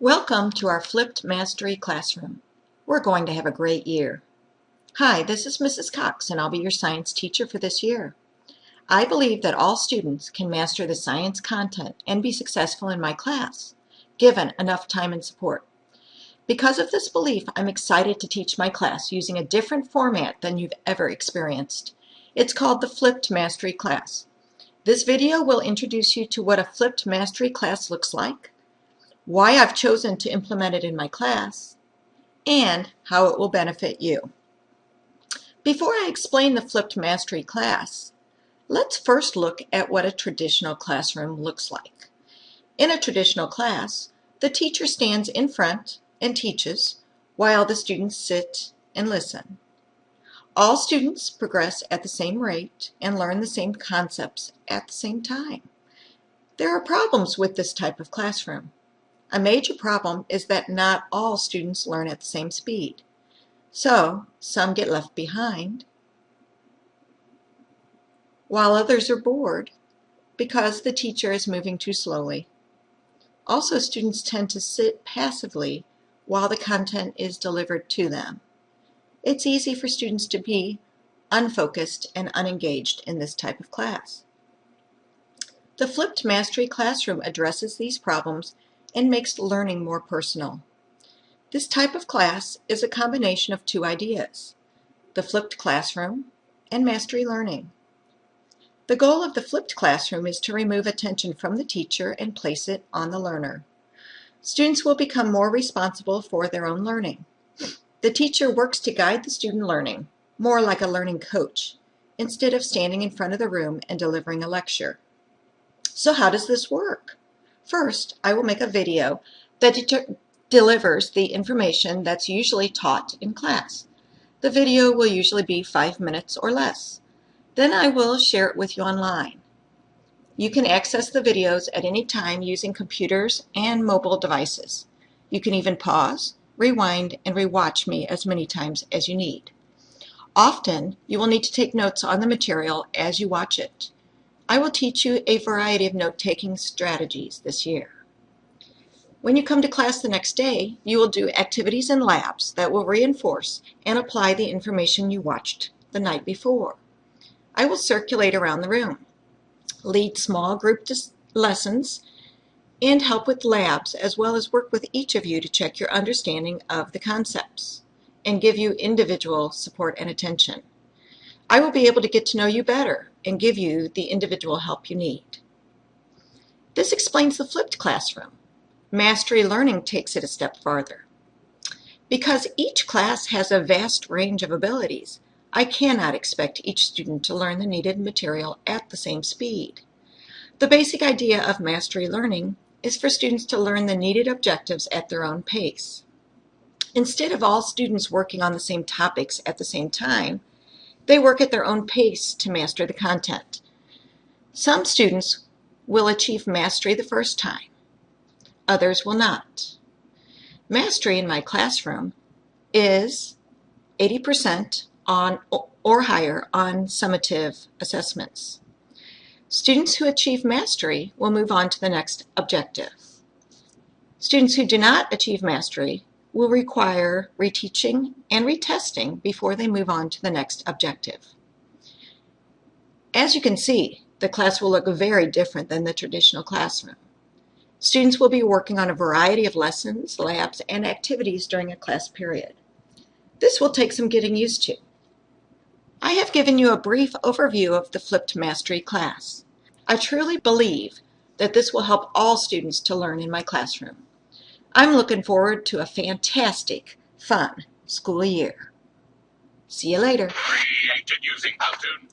Welcome to our Flipped Mastery Classroom. We're going to have a great year. Hi, this is Mrs. Cox, and I'll be your science teacher for this year. I believe that all students can master the science content and be successful in my class, given enough time and support. Because of this belief, I'm excited to teach my class using a different format than you've ever experienced. It's called the Flipped Mastery Class. This video will introduce you to what a Flipped Mastery class looks like, why I've chosen to implement it in my class, and how it will benefit you. Before I explain the Flipped Mastery class, let's first look at what a traditional classroom looks like. In a traditional class, the teacher stands in front and teaches while the students sit and listen. All students progress at the same rate and learn the same concepts at the same time. There are problems with this type of classroom. A major problem is that not all students learn at the same speed. So, some get left behind, while others are bored because the teacher is moving too slowly. Also, students tend to sit passively while the content is delivered to them. It's easy for students to be unfocused and unengaged in this type of class. The Flipped Mastery Classroom addresses these problems and makes learning more personal. This type of class is a combination of two ideas: the flipped classroom and mastery learning. The goal of the flipped classroom is to remove attention from the teacher and place it on the learner. Students will become more responsible for their own learning. The teacher works to guide the student learning, more like a learning coach, instead of standing in front of the room and delivering a lecture. So how does this work? First, I will make a video that delivers the information that's usually taught in class. The video will usually be 5 minutes or less. Then I will share it with you online. You can access the videos at any time using computers and mobile devices. You can even pause, rewind, and rewatch me as many times as you need. Often, you will need to take notes on the material as you watch it. I will teach you a variety of note-taking strategies this year. When you come to class the next day, you will do activities and labs that will reinforce and apply the information you watched the night before. I will circulate around the room, lead small group lessons, and help with labs, as well as work with each of you to check your understanding of the concepts and give you individual support and attention. I will be able to get to know you better and give you the individual help you need. This explains the flipped classroom. Mastery learning takes it a step farther. Because each class has a vast range of abilities, I cannot expect each student to learn the needed material at the same speed. The basic idea of mastery learning is for students to learn the needed objectives at their own pace. Instead of all students working on the same topics at the same time, they work at their own pace to master the content. Some students will achieve mastery the first time. Others will not. Mastery in my classroom is 80% on or higher on summative assessments. Students who achieve mastery will move on to the next objective. Students who do not achieve mastery will require reteaching and retesting before they move on to the next objective. As you can see, the class will look very different than the traditional classroom. Students will be working on a variety of lessons, labs, and activities during a class period. This will take some getting used to. I have given you a brief overview of the Flipped Mastery class. I truly believe that this will help all students to learn in my classroom. I'm looking forward to a fantastic, fun school year. See you later. Created using Powtoon.